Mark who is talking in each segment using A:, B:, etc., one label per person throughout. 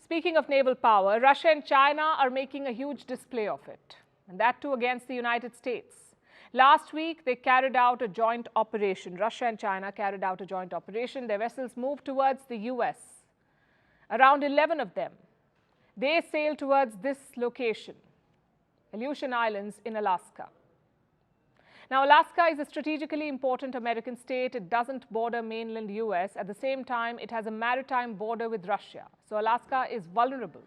A: Speaking of naval power, Russia and China are making a huge display of it, and that too against the United States. Last week, they carried out a joint operation. Russia and China carried out a joint operation. Their vessels moved towards the US. Around 11 of them. They sailed towards this location, Aleutian Islands in Alaska. Now, Alaska is a strategically important American state. It doesn't border mainland US. At the same time, it has a maritime border with Russia. So Alaska is vulnerable,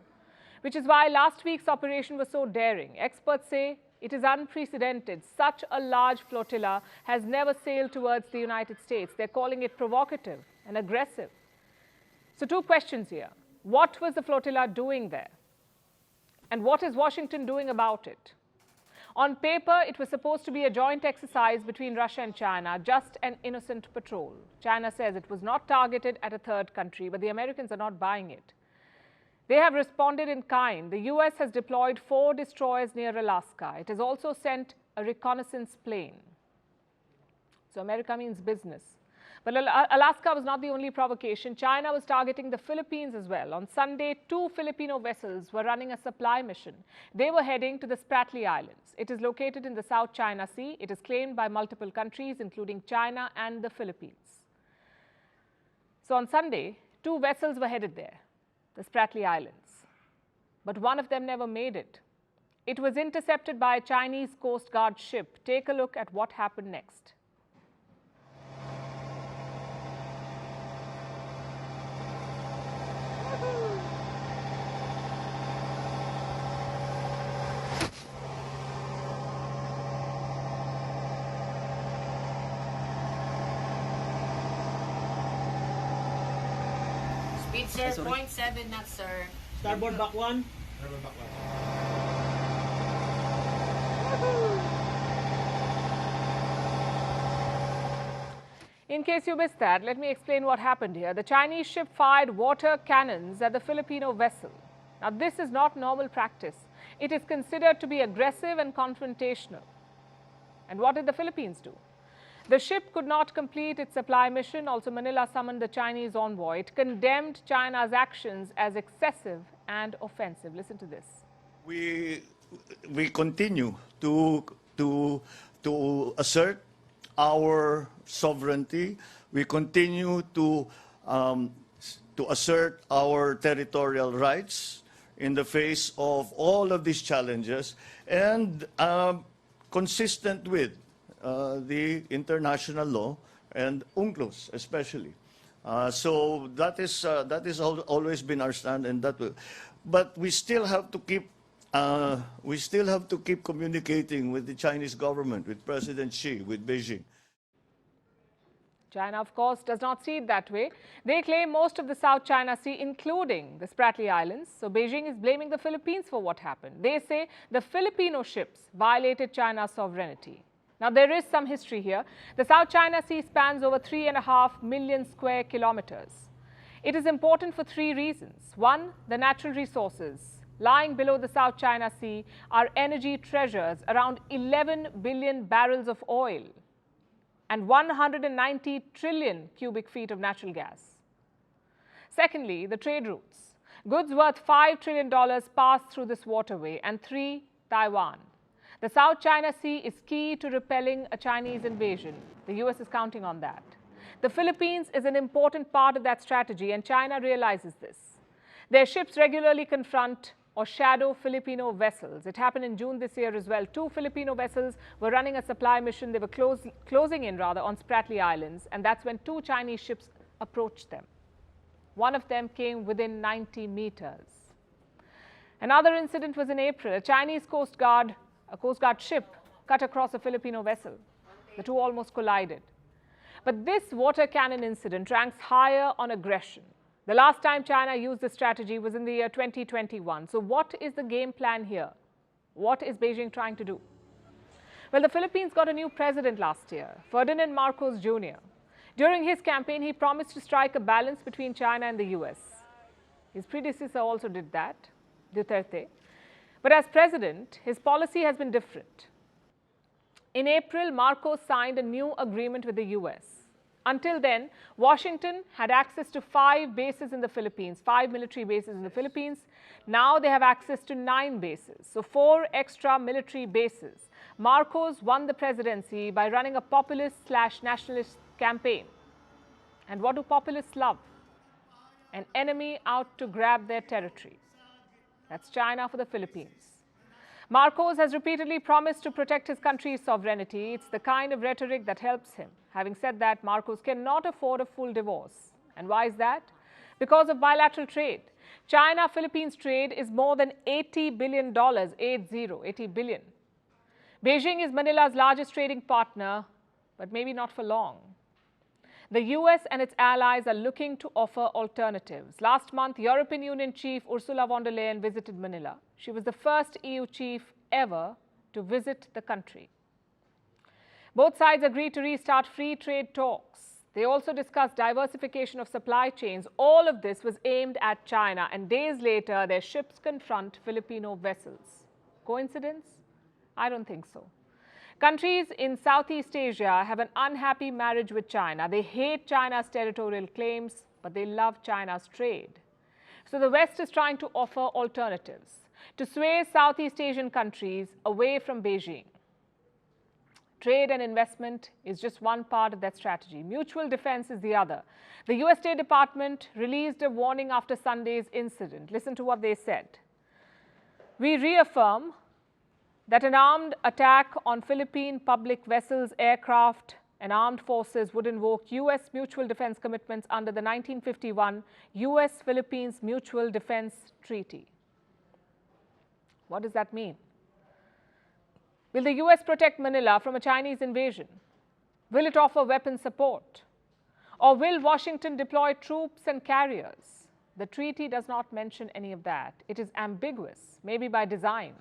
A: which is why last week's operation was so daring. Experts say it is unprecedented. Such a large flotilla has never sailed towards the United States. They're calling it provocative and aggressive. So two questions here. What was the flotilla doing there? And what is Washington doing about it? On paper, it was supposed to be a joint exercise between Russia and China, just an innocent patrol. China says it was not targeted at a third country, but the Americans are not buying it. They have responded in kind. The US has deployed 4 destroyers near Alaska. It has also sent a reconnaissance plane. So America means business. But Alaska was not the only provocation. China was targeting the Philippines as well. On Sunday, 2 Filipino vessels were running a supply mission. They were heading to the Spratly Islands. It is located in the South China Sea. It is claimed by multiple countries, including China and the Philippines. So on Sunday, 2 vessels were headed there, the Spratly Islands. But one of them never made it. It was intercepted by a Chinese coastguard ship. Take a look at what happened next.
B: Speed sir, 0.7 knots, sir.
C: Starboard back 1.
B: Starboard back 1.
A: In case you missed that, let me explain what happened here. The Chinese ship fired water cannons at the Filipino vessel. Now, this is not normal practice. It is considered to be aggressive and confrontational. And what did the Philippines do? The ship could not complete its supply mission. Also, Manila summoned the Chinese envoy. It condemned China's actions as excessive and offensive. Listen to this.
D: We continue to assert our sovereignty. We continue to assert our territorial rights in the face of all of these challenges, and consistent with the international law and UNCLOS especially. So that is always been our stand, and that will. But we still have to keep communicating with the Chinese government, with President Xi, with Beijing.
A: China, of course, does not see it that way. They claim most of the South China Sea, including the Spratly Islands. So Beijing is blaming the Philippines for what happened. They say the Filipino ships violated China's sovereignty. Now, there is some history here. The South China Sea spans over 3.5 million square kilometers. It is important for 3 reasons. One, the natural resources lying below the South China Sea are energy treasures, around 11 billion barrels of oil and 190 trillion cubic feet of natural gas. Secondly, the trade routes. Goods worth $5 trillion pass through this waterway. And 3, Taiwan. The South China Sea is key to repelling a Chinese invasion. The US is counting on that. The Philippines is an important part of that strategy, and China realizes this. Their ships regularly confront or shadow Filipino vessels. It happened in June this year as well. 2 Filipino vessels were running a supply mission. They were closing in on Spratly Islands, and that's when 2 Chinese ships approached them. One of them came within 90 meters. Another incident was in April. A Chinese Coast Guard ship cut across a Filipino vessel. The 2 almost collided. But this water cannon incident ranks higher on aggression. The last time China used this strategy was in the year 2021. So what is the game plan here? What is Beijing trying to do? Well, the Philippines got a new president last year, Ferdinand Marcos Jr. During his campaign, he promised to strike a balance between China and the US. His predecessor also did that, Duterte. But as president, his policy has been different. In April, Marcos signed a new agreement with the US. Until then, Washington had access to 5 bases in the Philippines, 5 military bases in the Philippines. Now they have access to 9 bases, so 4 extra military bases. Marcos won the presidency by running a populist/nationalist campaign. And what do populists love? An enemy out to grab their territory. That's China for the Philippines. Marcos has repeatedly promised to protect his country's sovereignty. It's the kind of rhetoric that helps him. Having said that, Marcos cannot afford a full divorce. And why is that? Because of bilateral trade. China-Philippines trade is more than $80 billion, 80 billion. Beijing is Manila's largest trading partner, but maybe not for long. The US and its allies are looking to offer alternatives. Last month, European Union chief Ursula von der Leyen visited Manila. She was the first EU chief ever to visit the country. Both sides agreed to restart free trade talks. They also discussed diversification of supply chains. All of this was aimed at China, and days later, their ships confront Filipino vessels. Coincidence? I don't think so. Countries in Southeast Asia have an unhappy marriage with China. They hate China's territorial claims, but they love China's trade. So the West is trying to offer alternatives to sway Southeast Asian countries away from Beijing. Trade and investment is just one part of that strategy. Mutual defense is the other. The US State Department released a warning after Sunday's incident. Listen to what they said. We reaffirm that an armed attack on Philippine public vessels, aircraft, and armed forces would invoke U.S. mutual defense commitments under the 1951 U.S.-Philippines Mutual Defense Treaty. What does that mean? Will the U.S. protect Manila from a Chinese invasion? Will it offer weapon support? Or will Washington deploy troops and carriers? The treaty does not mention any of that. It is ambiguous, maybe by design.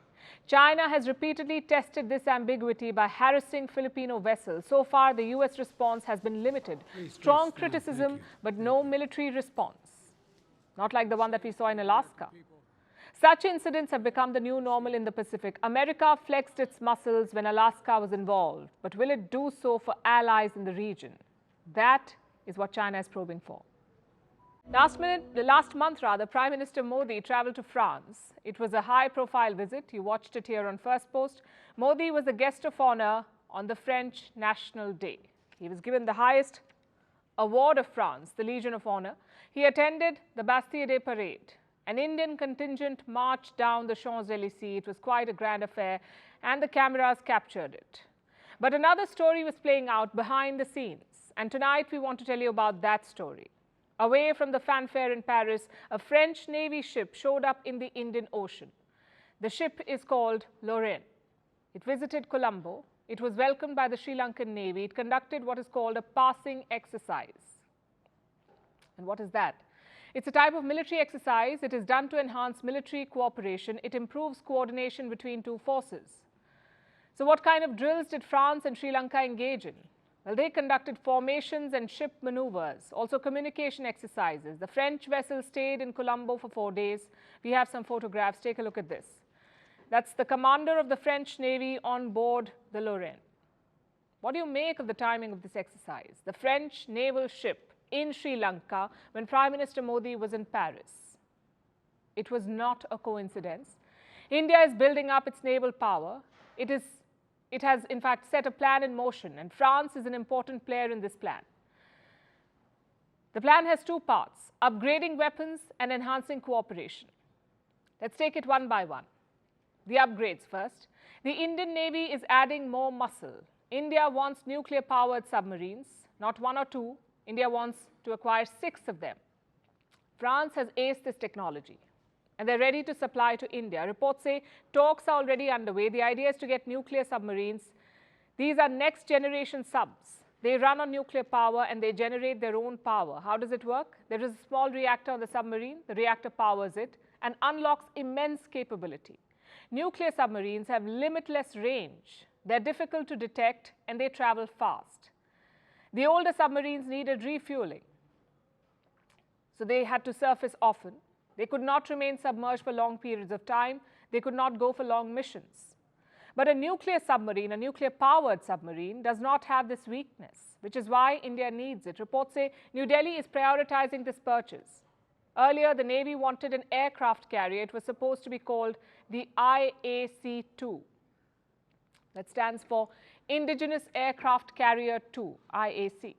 A: China has repeatedly tested this ambiguity by harassing Filipino vessels. So far, the U.S. response has been limited. Strong criticism, but no military response. Not like the one that we saw in Alaska. Such incidents have become the new normal in the Pacific. America flexed its muscles when Alaska was involved, but will it do so for allies in the region? That is what China is probing for. Last month, Prime Minister Modi traveled to France. It was a high-profile visit. You watched it here on Firstpost. Modi was the guest of honor on the French National Day. He was given the highest award of France, the Legion of Honor. He attended the Bastille Day parade. An Indian contingent marched down the Champs-Élysées. It was quite a grand affair, and the cameras captured it. But another story was playing out behind the scenes, and tonight we want to tell you about that story. Away from the fanfare in Paris, a French Navy ship showed up in the Indian Ocean. The ship is called Lorraine. It visited Colombo. It was welcomed by the Sri Lankan Navy. It conducted what is called a passing exercise. And what is that? It's a type of military exercise. It is done to enhance military cooperation. It improves coordination between two forces. So what kind of drills did France and Sri Lanka engage in? Well, they conducted formations and ship maneuvers, also communication exercises. The French vessel stayed in Colombo for 4 days. We have some photographs. Take a look at this. That's the commander of the French Navy on board the Lorraine. What do you make of the timing of this exercise? The French naval ship in Sri Lanka when Prime Minister Modi was in Paris. It was not a coincidence. India is building up its naval power. It has, in fact, set a plan in motion, and France is an important player in this plan. The plan has 2 parts, upgrading weapons and enhancing cooperation. Let's take it one by one. The upgrades first. The Indian Navy is adding more muscle. India wants nuclear-powered submarines, not 1 or 2. India wants to acquire 6 of them. France has aced this technology, and they're ready to supply to India. Reports say talks are already underway. The idea is to get nuclear submarines. These are next-generation subs. They run on nuclear power and they generate their own power. How does it work? There is a small reactor on the submarine. The reactor powers it and unlocks immense capability. Nuclear submarines have limitless range. They're difficult to detect and they travel fast. The older submarines needed refueling, so they had to surface often. They could not remain submerged for long periods of time. They could not go for long missions. But a nuclear submarine, a nuclear-powered submarine, does not have this weakness, which is why India needs it. Reports say New Delhi is prioritizing this purchase. Earlier, the Navy wanted an aircraft carrier. It was supposed to be called the IAC-2. That stands for Indigenous Aircraft Carrier 2, IAC.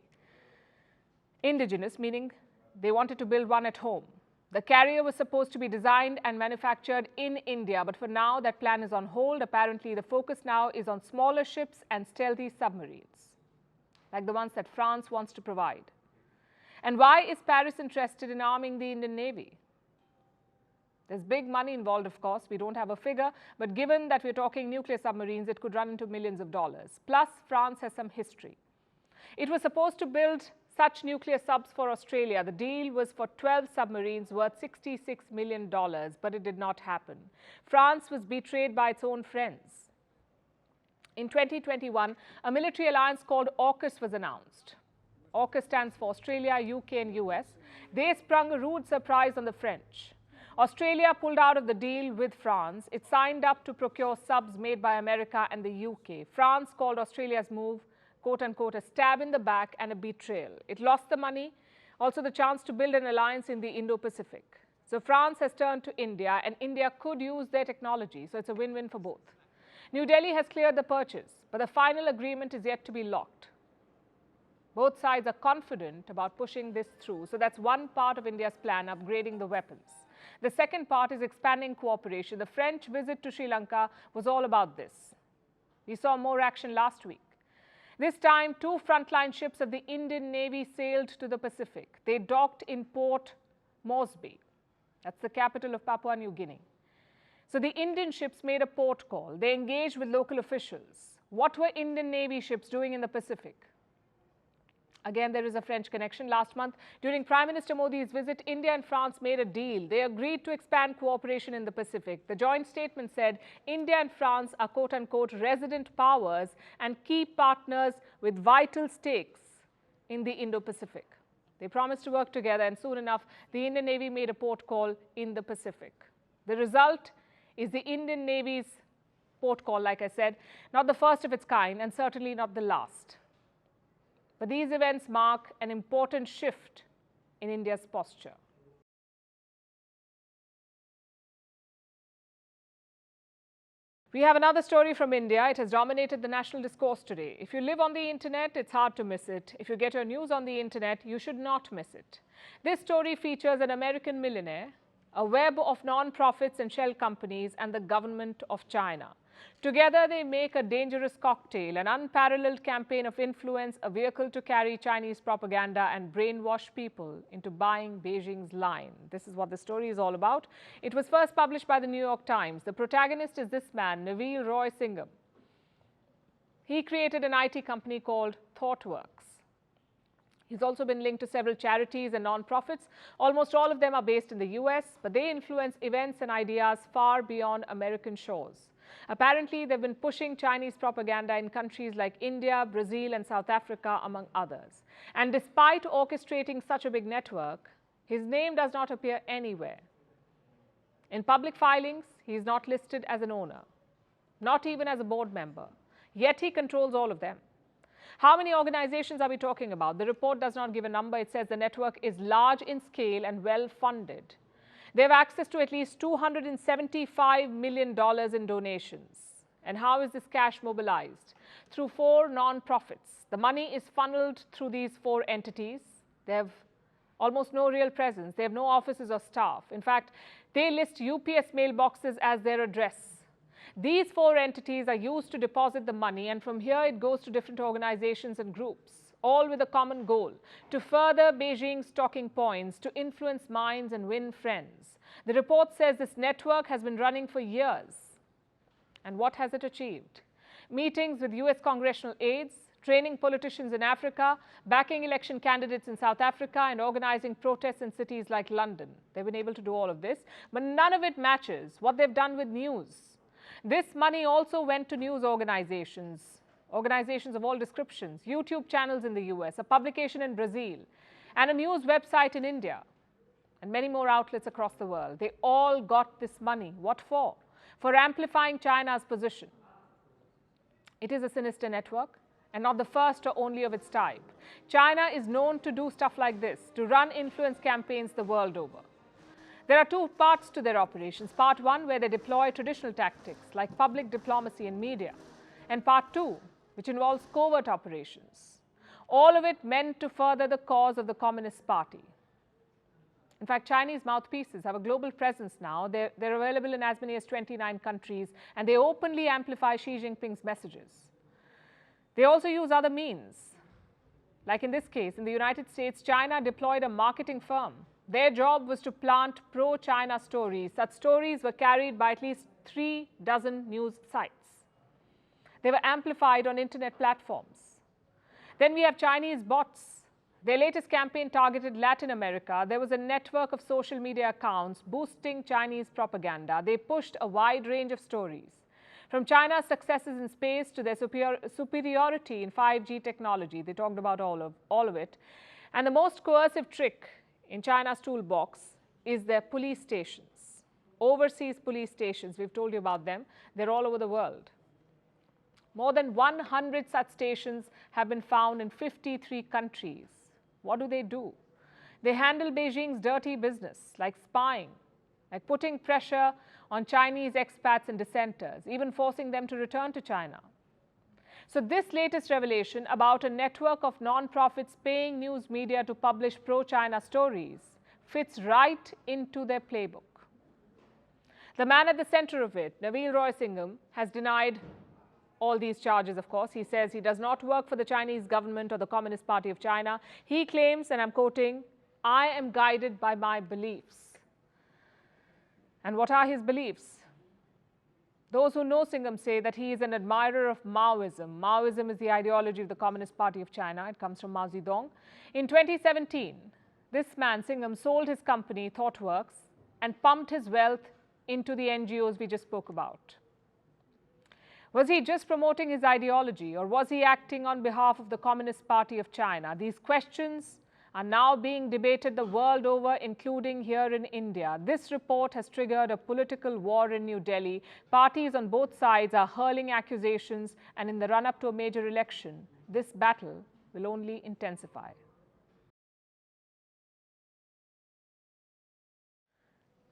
A: Indigenous, meaning they wanted to build one at home. The carrier was supposed to be designed and manufactured in India, but for now that plan is on hold. Apparently, the focus now is on smaller ships and stealthy submarines, like the ones that France wants to provide. And why is Paris interested in arming the Indian Navy? There's big money involved, of course. We don't have a figure, but given that we're talking nuclear submarines, it could run into millions of dollars. Plus, France has some history. It was supposed to build such nuclear subs for Australia. The deal was for 12 submarines worth $66 million, but it did not happen. France was betrayed by its own friends. In 2021, a military alliance called AUKUS was announced. AUKUS stands for Australia, UK and US. They sprung a rude surprise on the French. Australia pulled out of the deal with France. It signed up to procure subs made by America and the UK. France called Australia's move, quote-unquote, a stab in the back and a betrayal. It lost the money, also the chance to build an alliance in the Indo-Pacific. So France has turned to India, and India could use their technology, so it's a win-win for both. New Delhi has cleared the purchase, but the final agreement is yet to be locked. Both sides are confident about pushing this through. So that's one part of India's plan, upgrading the weapons. The second part is expanding cooperation. The French visit to Sri Lanka was all about this. We saw more action last week. This time, 2 frontline ships of the Indian Navy sailed to the Pacific. They docked in Port Moresby. That's the capital of Papua New Guinea. So the Indian ships made a port call. They engaged with local officials. What were Indian Navy ships doing in the Pacific? Again, there is a French connection. Last month, during Prime Minister Modi's visit, India and France made a deal. They agreed to expand cooperation in the Pacific. The joint statement said India and France are quote-unquote resident powers and key partners with vital stakes in the Indo-Pacific. They promised to work together, and soon enough, the Indian Navy made a port call in the Pacific. The result is the Indian Navy's port call, like I said, not the first of its kind and certainly not the last. But these events mark an important shift in India's posture. We have another story from India. It has dominated the national discourse today. If you live on the internet, it's hard to miss it. If you get your news on the internet, you should not miss it. This story features an American millionaire, a web of non-profits and shell companies, and the government of China. Together, they make a dangerous cocktail, an unparalleled campaign of influence, a vehicle to carry Chinese propaganda and brainwash people into buying Beijing's line. This is what the story is all about. It was first published by the New York Times. The protagonist is this man, Neville Roy Singham. He created an IT company called ThoughtWorks. He's also been linked to several charities and non-profits. Almost all of them are based in the US, but they influence events and ideas far beyond American shores. Apparently, they've been pushing Chinese propaganda in countries like India, Brazil, and South Africa, among others. And despite orchestrating such a big network, his name does not appear anywhere. In public filings, he is not listed as an owner, not even as a board member. Yet he controls all of them. How many organizations are we talking about? The report does not give a number. It says the network is large in scale and well-funded. They have access to at least $275 million in donations. And how is this cash mobilized? Through 4 non-profits. The money is funneled through these 4 entities. They have almost no real presence. They have no offices or staff. In fact, they list UPS mailboxes as their address. These 4 entities are used to deposit the money, and from here it goes to different organizations and groups, all with a common goal: to further Beijing's talking points, to influence minds and win friends. The report says this network has been running for years. And what has it achieved? Meetings with US congressional aides, training politicians in Africa, backing election candidates in South Africa, and organizing protests in cities like London. They've been able to do all of this, but none of it matches what they've done with news. This money also went to news organizations of all descriptions, YouTube channels in the US, a publication in Brazil, and a news website in India, and many more outlets across the world. They all got this money. What for? For amplifying China's position. It is a sinister network and not the first or only of its type. China is known to do stuff like this, to run influence campaigns the world over. There are two parts to their operations. Part one, where they deploy traditional tactics like public diplomacy and media. And part two, which involves covert operations. All of it meant to further the cause of the Communist Party. In fact, Chinese mouthpieces have a global presence now. They're available in as many as 29 countries, and they openly amplify Xi Jinping's messages. They also use other means. Like in this case, in the United States, China deployed a marketing firm. Their job was to plant pro-China stories. Such stories were carried by at least 36 news sites. They were amplified on internet platforms. Then we have Chinese bots. Their latest campaign targeted Latin America. There was a network of social media accounts boosting Chinese propaganda. They pushed a wide range of stories, from China's successes in space to their superiority in 5G technology. They talked about all of it. And the most coercive trick in China's toolbox is their police stations. Overseas police stations, we've told you about them. They're all over the world. More than 100 such stations have been found in 53 countries. What do? They handle Beijing's dirty business, like spying, like putting pressure on Chinese expats and dissenters, even forcing them to return to China. So this latest revelation about a network of non-profits paying news media to publish pro-China stories fits right into their playbook. The man at the center of it, Navil Roy Singham, has denied all these charges, of course. He says he does not work for the Chinese government or the Communist Party of China. He claims, and I'm quoting, "I am guided by my beliefs." And what are his beliefs? Those who know Singham say that he is an admirer of Maoism. Maoism is the ideology of the Communist Party of China. It comes from Mao Zedong. In 2017, this man, Singham, sold his company, ThoughtWorks, and pumped his wealth into the NGOs we just spoke about. Was he just promoting his ideology, or was he acting on behalf of the Communist Party of China? These questions are now being debated the world over, including here in India. This report has triggered a political war in New Delhi. Parties on both sides are hurling accusations, and in the run-up to a major election, this battle will only intensify.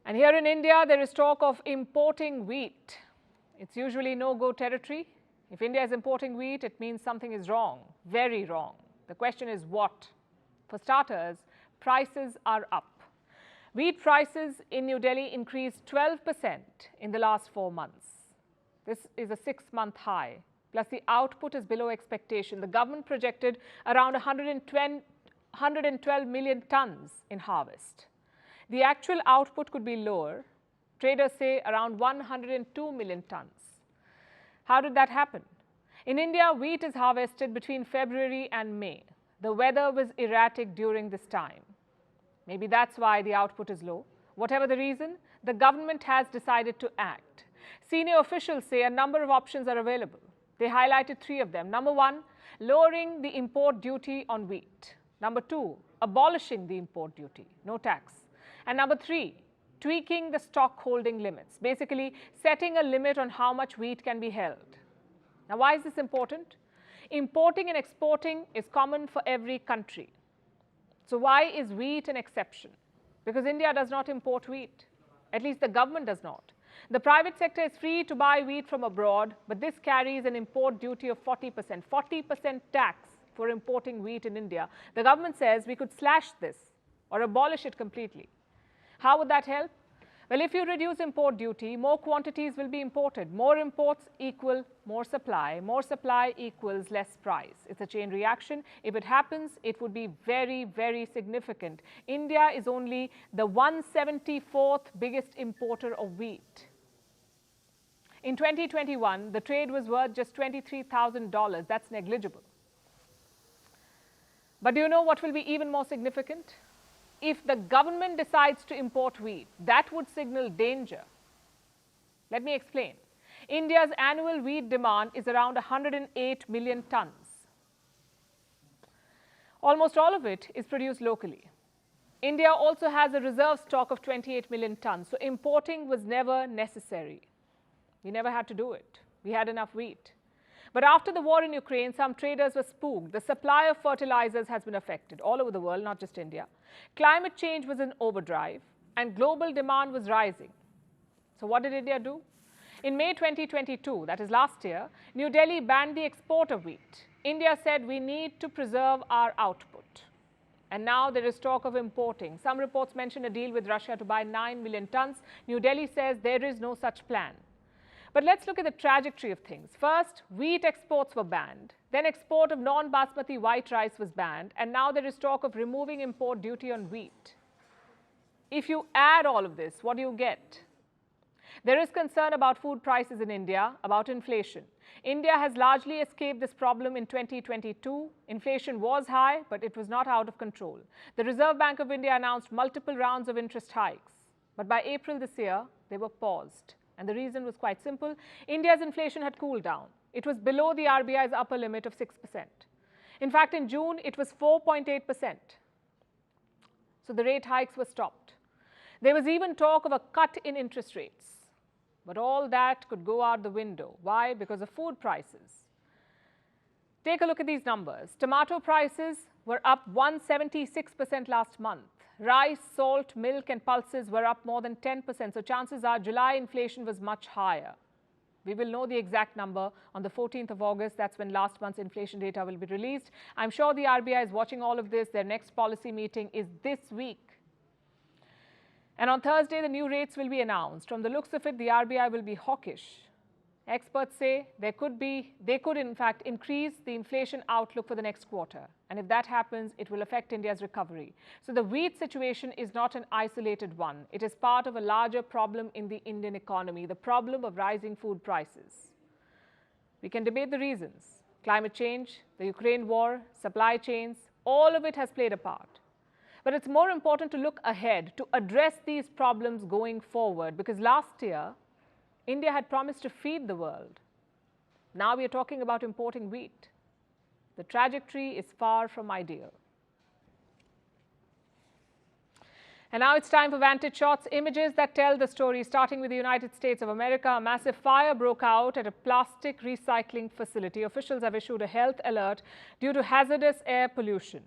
A: And here in India, there is talk of importing wheat. It's usually no-go territory. If India is importing wheat, it means something is wrong, very wrong. The question is what? For starters, prices are up. Wheat prices in New Delhi increased 12% in the last 4 months. This is a 6-month high. Plus, the output is below expectation. The government projected around 112 million tons in harvest. The actual output could be lower. Traders say around 102 million tons. How did that happen? In India, wheat is harvested between February and May. The weather was erratic during this time. Maybe that's why the output is low. Whatever the reason, the government has decided to act. Senior officials say a number of options are available. They highlighted 3 of them. Number 1, lowering the import duty on wheat. Number 2, abolishing the import duty, no tax. And number 3, tweaking the stock holding limits, basically setting a limit on how much wheat can be held. Now, why is this important? Importing and exporting is common for every country. So why is wheat an exception? Because India does not import wheat. At least the government does not. The private sector is free to buy wheat from abroad, but this carries an import duty of 40%. 40% tax for importing wheat in India. The government says we could slash this or abolish it completely. How would that help? Well, if you reduce import duty, more quantities will be imported. More imports equal more supply. More supply equals less price. It's a chain reaction. If it happens, it would be very, very significant. India is only the 174th biggest importer of wheat. In 2021, the trade was worth just $23,000. That's negligible. But do you know what will be even more significant? If the government decides to import wheat, that would signal danger. Let me explain. India's annual wheat demand is around 108 million tons. Almost all of it is produced locally. India also has a reserve stock of 28 million tons, so importing was never necessary. We never had to do it. We had enough wheat. But after the war in Ukraine, some traders were spooked. The supply of fertilizers has been affected all over the world, not just India. Climate change was in overdrive and global demand was rising. So what did India do? In May 2022, that is last year, New Delhi banned the export of wheat. India said we need to preserve our output. And now there is talk of importing. Some reports mention a deal with Russia to buy 9 million tons. New Delhi says there is no such plan. But let's look at the trajectory of things. First, wheat exports were banned. Then export of non-basmati white rice was banned. And now there is talk of removing import duty on wheat. If you add all of this, what do you get? There is concern about food prices in India, about inflation. India has largely escaped this problem in 2022. Inflation was high, but it was not out of control. The Reserve Bank of India announced multiple rounds of interest hikes. But by April this year, they were paused. And the reason was quite simple. India's inflation had cooled down. It was below the RBI's upper limit of 6%. In fact, in June, it was 4.8%. So the rate hikes were stopped. There was even talk of a cut in interest rates. But all that could go out the window. Why? Because of food prices. Take a look at these numbers. Tomato prices were up 176% last month. Rice, salt, milk and pulses were up more than 10%. So chances are July inflation was much higher. We will know the exact number on the 14th of August. That's when last month's inflation data will be released. I'm sure the RBI is watching all of this. Their next policy meeting is this week. And on Thursday, the new rates will be announced. From the looks of it, the RBI will be hawkish. Experts say they could in fact increase the inflation outlook for the next quarter. And if that happens, it will affect India's recovery. So the wheat situation is not an isolated one. It is part of a larger problem in the Indian economy, the problem of rising food prices. We can debate the reasons. Climate change, the Ukraine war, supply chains, all of it has played a part. But it's more important to look ahead, to address these problems going forward, because last year, India had promised to feed the world. Now we are talking about importing wheat. The trajectory is far from ideal. And now it's time for Vantage Shots, images that tell the story. Starting with the United States of America, a massive fire broke out at a plastic recycling facility. Officials have issued a health alert due to hazardous air pollution.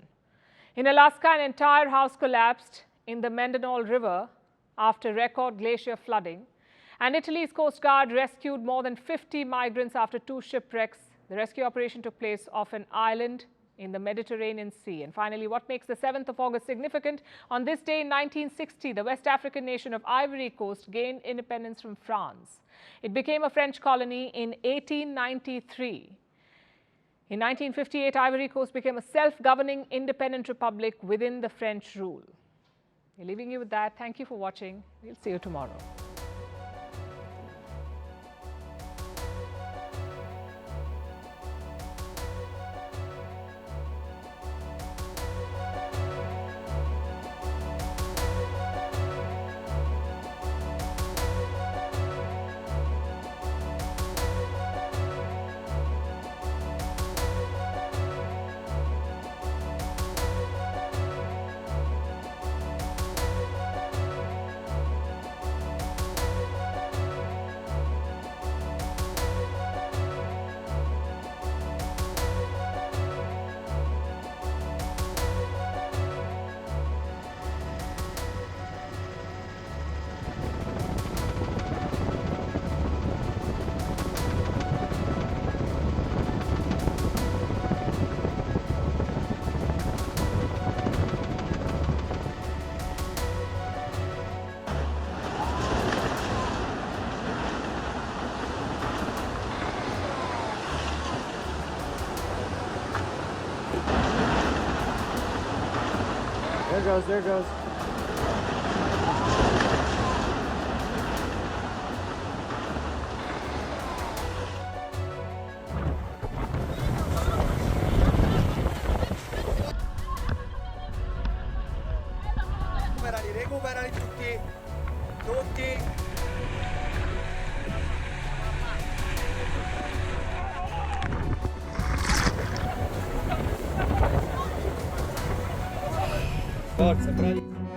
A: In Alaska, an entire house collapsed in the Mendenhall River after record glacier flooding. And Italy's coastguard rescued more than 50 migrants after 2 shipwrecks. The rescue operation took place off an island in the Mediterranean Sea. And finally, what makes the 7th of August significant? On this day in 1960, the West African nation of Ivory Coast gained independence from France. It became a French colony in 1893. In 1958, Ivory Coast became a self-governing independent republic within the French rule. We're leaving you with that. Thank you for watching. We'll see you tomorrow.
C: There it goes.
E: Recuperali tutti. Forza, bravi.